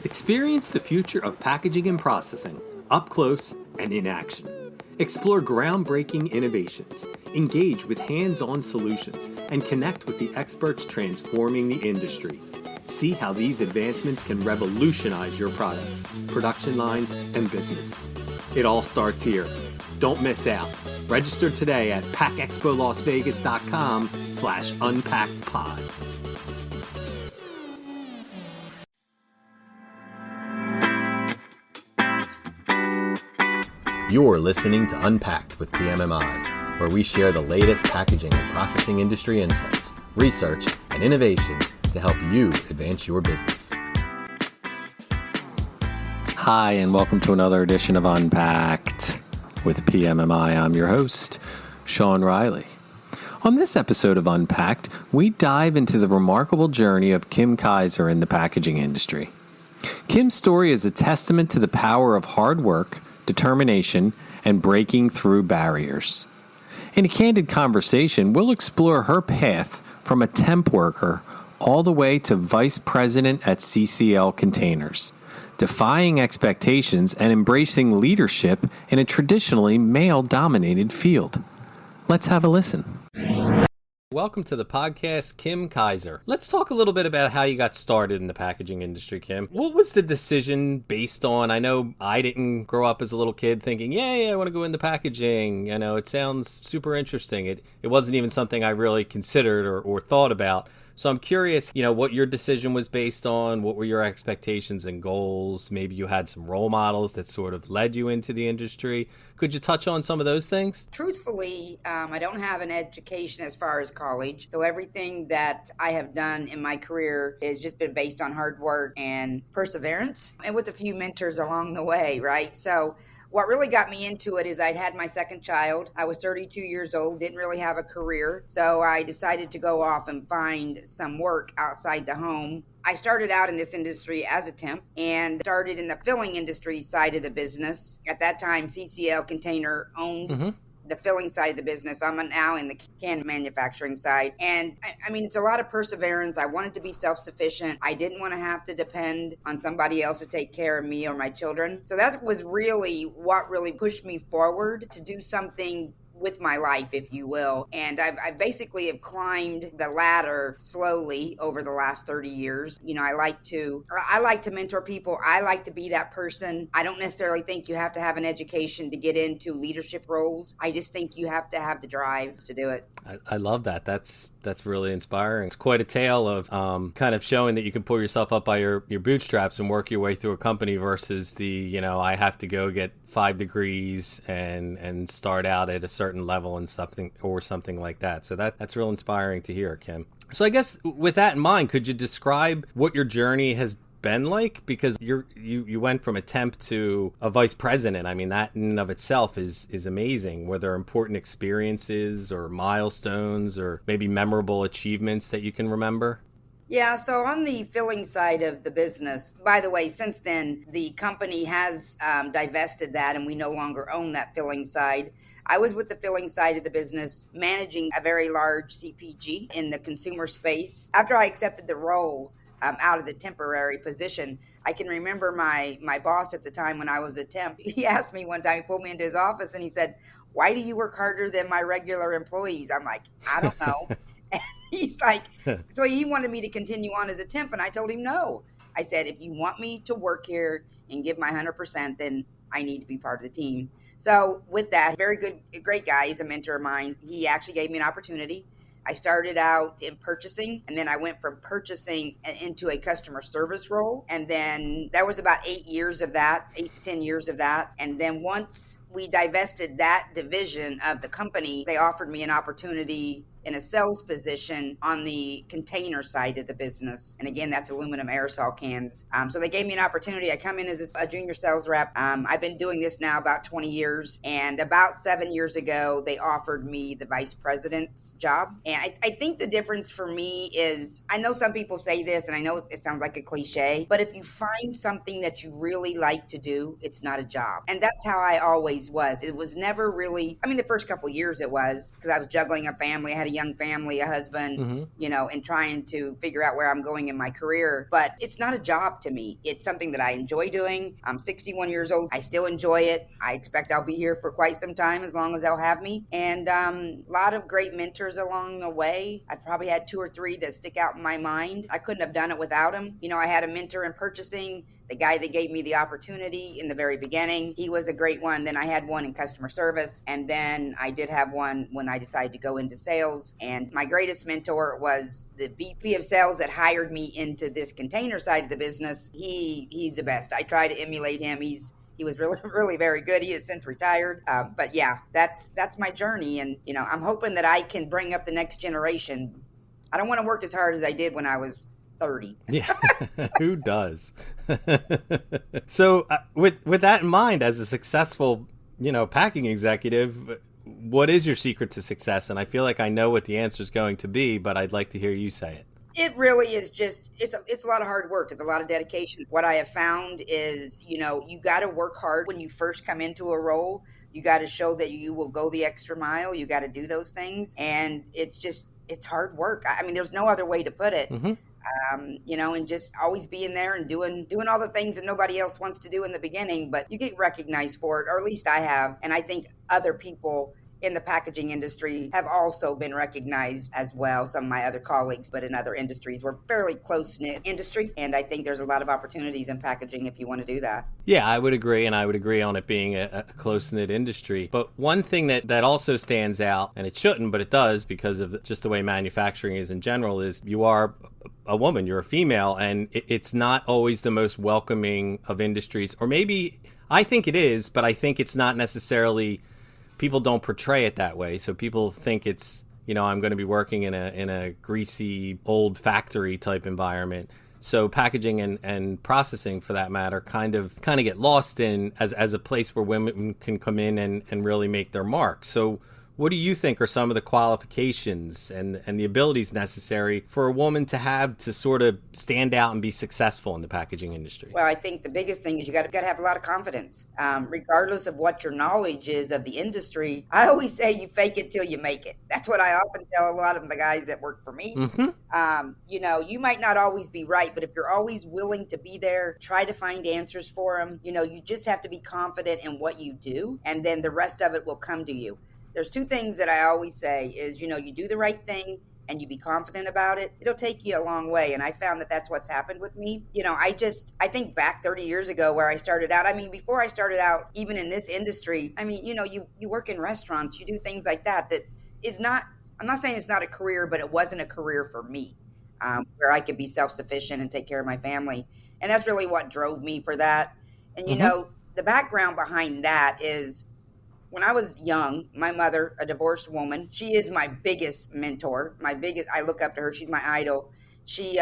Experience the future of packaging and processing up close and in action. Explore groundbreaking innovations, engage with hands-on solutions, and connect with the experts transforming the industry. See how these advancements can revolutionize your products, production lines, and business. It all starts here. Don't miss out. Register today at packexpolasvegas.com/unpackedpod. You're listening to Unpacked with PMMI, where we share the latest packaging and processing industry insights, research, and innovations to help you advance your business. Hi, and welcome to another edition of Unpacked with PMMI. I'm your host, Sean Riley. On this episode of Unpacked, we dive into the remarkable journey of Kim Kizer in the packaging industry. Kim's story is a testament to the power of hard work, determination, and breaking through barriers. In a candid conversation, we'll explore her path from a temp worker all the way to vice president at CCL Containers, defying expectations and embracing leadership in a traditionally male-dominated field. Let's have a listen. Welcome to the podcast, Kim Kizer. Let's talk a little bit about how you got started in the packaging industry, Kim. What was the decision based on? I know I didn't grow up as a little kid thinking, I want to go into packaging. You know, it sounds super interesting. It wasn't even something I really considered or thought about. So I'm curious, what your decision was based on. What were your expectations and goals? Maybe you had some role models that sort of led you into the industry. Could you touch on some of those things? Truthfully, I don't have an education as far as college. So everything that I have done in my career has just been based on hard work and perseverance and with a few mentors along the way, right? So what really got me into it is I'd had my second child. I was 32 years old, didn't really have a career. So I decided to go off and find some work outside the home. I started out in this industry as a temp and started in the filling industry side of the business. At that time, CCL Container owned the filling side of the business. I'm now in the can manufacturing side. And I mean, it's a lot of perseverance. I wanted to be self-sufficient. I didn't want to have to depend on somebody else to take care of me or my children. So that was really what really pushed me forward to do something with my life, if you will. And I basically have climbed the ladder slowly over the last 30 years. I like to mentor people. I like to be that person. I don't necessarily think you have to have an education to get into leadership roles. I just think you have to have the drive to do it. I love that. That's really inspiring. It's quite a tale of kind of showing that you can pull yourself up by your bootstraps and work your way through a company versus the, I have to go get 5 degrees and start out at a certain level and something like that. So that's real inspiring to hear, Kim. So I guess with that in mind, could you describe what your journey has been like? Because you went from a temp to a vice president. I mean, that in and of itself is amazing. Were there important experiences or milestones or maybe memorable achievements that you can remember? Yeah, so on the filling side of the business, by the way, since then, the company has divested that and we no longer own that filling side. I was with the filling side of the business, managing a very large CPG in the consumer space. After I accepted the role out of the temporary position, I can remember my boss at the time when I was a temp. He asked me one time, he pulled me into his office and he said, "Why do you work harder than my regular employees?" I'm like, "I don't know." And he's like, so he wanted me to continue on as a temp. And I told him no. I said, if you want me to work here and give my 100%, then I need to be part of the team. So with that, great guy. He's a mentor of mine. He actually gave me an opportunity. I started out in purchasing, and then I went from purchasing into a customer service role. And then there was about 8 to 10 years of that. And then once we divested that division of the company, they offered me an opportunity in a sales position on the container side of the business. And again, that's aluminum aerosol cans. So they gave me an opportunity. I come in as a junior sales rep. I've been doing this now about 20 years. And about 7 years ago, they offered me the vice president's job. And I think the difference for me is, I know some people say this, and I know it sounds like a cliche, but if you find something that you really like to do, it's not a job. And that's how I always always was. It was never really, I mean, the first couple of years it was, because I was juggling a family. I had a young family, a husband, and trying to figure out where I'm going in my career. But it's not a job to me. It's something that I enjoy doing. I'm 61 years old. I still enjoy it. I expect I'll be here for quite some time, as long as they'll have me. And a lot of great mentors along the way. I've probably had 2 or 3 that stick out in my mind. I couldn't have done it without them. I had a mentor in purchasing. The guy that gave me the opportunity in the very beginning, he was a great one. Then I had one in customer service. And then I did have one when I decided to go into sales. And my greatest mentor was the VP of sales that hired me into this container side of the business. He's the best. I try to emulate him. He was really, really very good. He has since retired. But yeah, that's my journey. And, I'm hoping that I can bring up the next generation. I don't want to work as hard as I did when I was 30. Yeah, who does? So with that in mind, as a successful, packing executive, what is your secret to success? And I feel like I know what the answer is going to be, but I'd like to hear you say it. It really is just, it's a lot of hard work. It's a lot of dedication. What I have found is, you got to work hard when you first come into a role. You got to show that you will go the extra mile. You got to do those things. And it's hard work. I mean, there's no other way to put it. And just always being there and doing all the things that nobody else wants to do in the beginning, but you get recognized for it, or at least I have. And I think other people in the packaging industry have also been recognized as well. Some of my other colleagues, but in other industries, we're fairly close-knit industry. And I think there's a lot of opportunities in packaging if you want to do that. Yeah, I would agree. And I would agree on it being a close-knit industry. But one thing that also stands out, and it shouldn't, but it does because of just the way manufacturing is in general, is you are a woman, you're a female, and it's not always the most welcoming of industries. Or maybe, I think it is, but I think it's not necessarily, people don't portray it that way. So people think it's, I'm going to be working in a greasy old factory type environment. So packaging and processing, for that matter, kind of get lost in as a place where women can come in and really make their mark. So what do you think are some of the qualifications and the abilities necessary for a woman to have to sort of stand out and be successful in the packaging industry? Well, I think the biggest thing is you got to have a lot of confidence, regardless of what your knowledge is of the industry. I always say you fake it till you make it. That's what I often tell a lot of the guys that work for me. You might not always be right, but if you're always willing to be there, try to find answers for them. You just have to be confident in what you do, and then the rest of it will come to you. There's 2 things that I always say is, you do the right thing and you be confident about it. It'll take you a long way. And I found that that's what's happened with me. I think back 30 years ago where I started out. I mean, before I started out, even in this industry, I mean, you work in restaurants, you do things like that is not, I'm not saying it's not a career, but it wasn't a career for me, where I could be self-sufficient and take care of my family. And that's really what drove me for that. And, the background behind that is, when I was young, my mother, a divorced woman, she is my biggest mentor. I look up to her. She's my idol. She,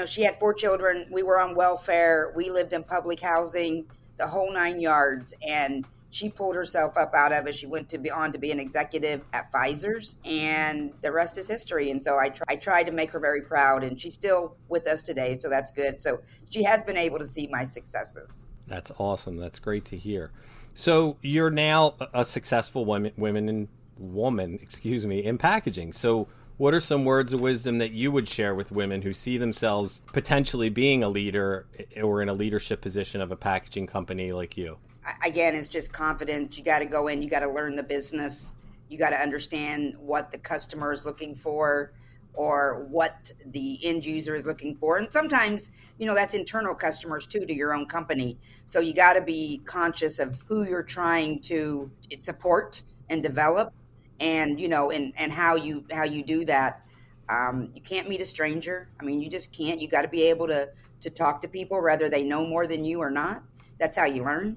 she had 4 children. We were on welfare. We lived in public housing, the whole 9 yards. And she pulled herself up out of it. She went on to be an executive at Pfizer's, and the rest is history. And so I tried to make her very proud, and she's still with us today. So that's good. So she has been able to see my successes. That's awesome. That's great to hear. So you're now a successful woman in packaging. So what are some words of wisdom that you would share with women who see themselves potentially being a leader or in a leadership position of a packaging company like you? Again, it's just confidence. You got to go in, you got to learn the business. You got to understand what the customer is looking for or what the end user is looking for. And sometimes, that's internal customers too, to your own company. So you got to be conscious of who you're trying to support and develop, and, and how you do that. You can't meet a stranger. I mean, you just can't. You got to be able to talk to people, whether they know more than you or not. That's how you learn.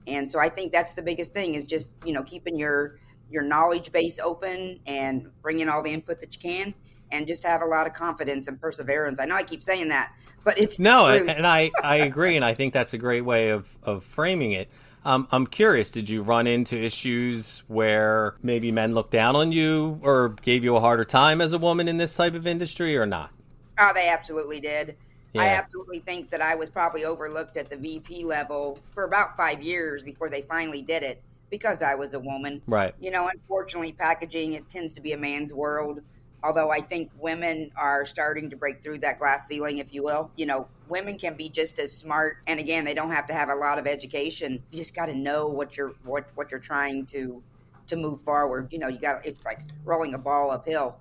And so I think that's the biggest thing is just, keeping your knowledge base open and bringing all the input that you can. And just have a lot of confidence and perseverance. I know I keep saying that, but it's no, and I agree, and I think that's a great way of framing it. I'm curious, did you run into issues where maybe men looked down on you or gave you a harder time as a woman in this type of industry, or not? Oh, they absolutely did. Yeah. I absolutely think that I was probably overlooked at the VP level for about 5 years before they finally did it. because I was a woman. Right. Unfortunately, packaging, it tends to be a man's world. Although I think women are starting to break through that glass ceiling, if you will. Women can be just as smart, and again, they don't have to have a lot of education. You just got to know what you're trying to move forward. It's like rolling a ball uphill.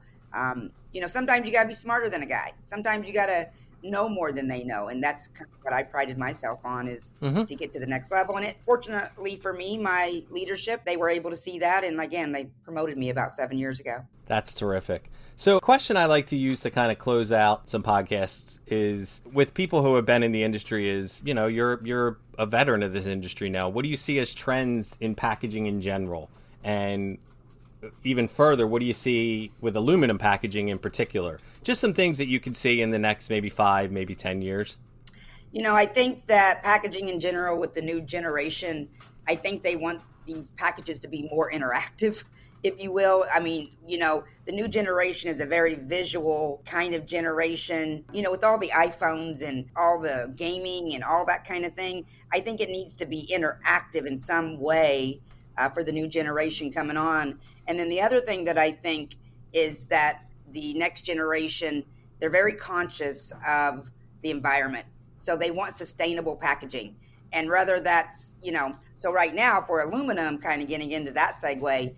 Sometimes you got to be smarter than a guy. Sometimes you got to know more than they know, and that's kind of what I prided myself on, is to get to the next level. And fortunately for me, my leadership, they were able to see that, and again, they promoted me about 7 years ago. That's terrific. So a question I like to use to kind of close out some podcasts is, with people who have been in the industry, is, you're a veteran of this industry now. What do you see as trends in packaging in general? And even further, what do you see with aluminum packaging in particular? Just some things that you could see in the next maybe 5, maybe 10 years. I think that packaging in general, with the new generation, I think they want these packages to be more interactive, if you will. I mean, the new generation is a very visual kind of generation, with all the iPhones and all the gaming and all that kind of thing. I think it needs to be interactive in some way for the new generation coming on. And then the other thing that I think is that the next generation, they're very conscious of the environment. So they want sustainable packaging. And rather that's, so right now for aluminum, kind of getting into that segue,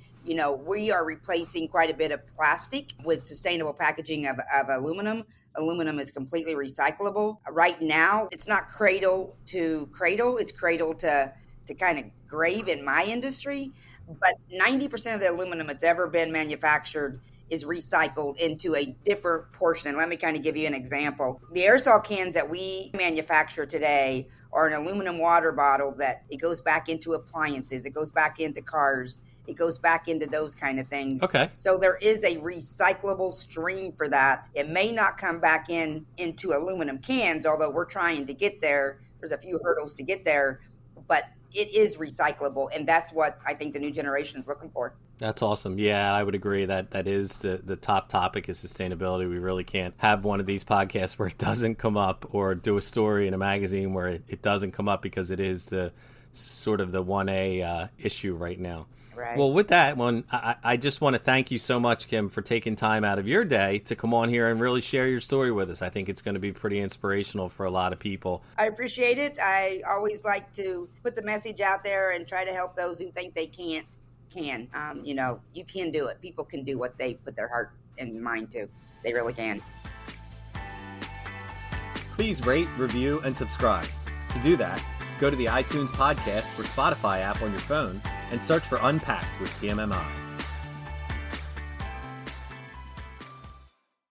we are replacing quite a bit of plastic with sustainable packaging of aluminum. Aluminum is completely recyclable. Right now, it's not cradle to cradle, it's cradle to kind of grave in my industry. But 90% of the aluminum that's ever been manufactured is recycled into a different portion. And let me kind of give you an example. The aerosol cans that we manufacture today are an aluminum water bottle that it goes back into appliances, it goes back into cars, it goes back into those kind of things. Okay. So there is a recyclable stream for that. It may not come back into aluminum cans, although we're trying to get there. There's a few hurdles to get there, but it is recyclable, and that's what I think the new generation is looking for. That's awesome. Yeah, I would agree that is the top topic is sustainability. We really can't have one of these podcasts where it doesn't come up, or do a story in a magazine where it doesn't come up, because it is the sort of the 1A issue right now. Right. Well, with that one, I just want to thank you so much, Kim, for taking time out of your day to come on here and really share your story with us. I think it's going to be pretty inspirational for a lot of people. I appreciate it. I always like to put the message out there and try to help those who think they can't. You can do it. People can do what they put their heart and mind to. They really can. Please rate, review, and subscribe. To do that, go to the iTunes podcast or Spotify app on your phone and search for unPACKed with PMMI.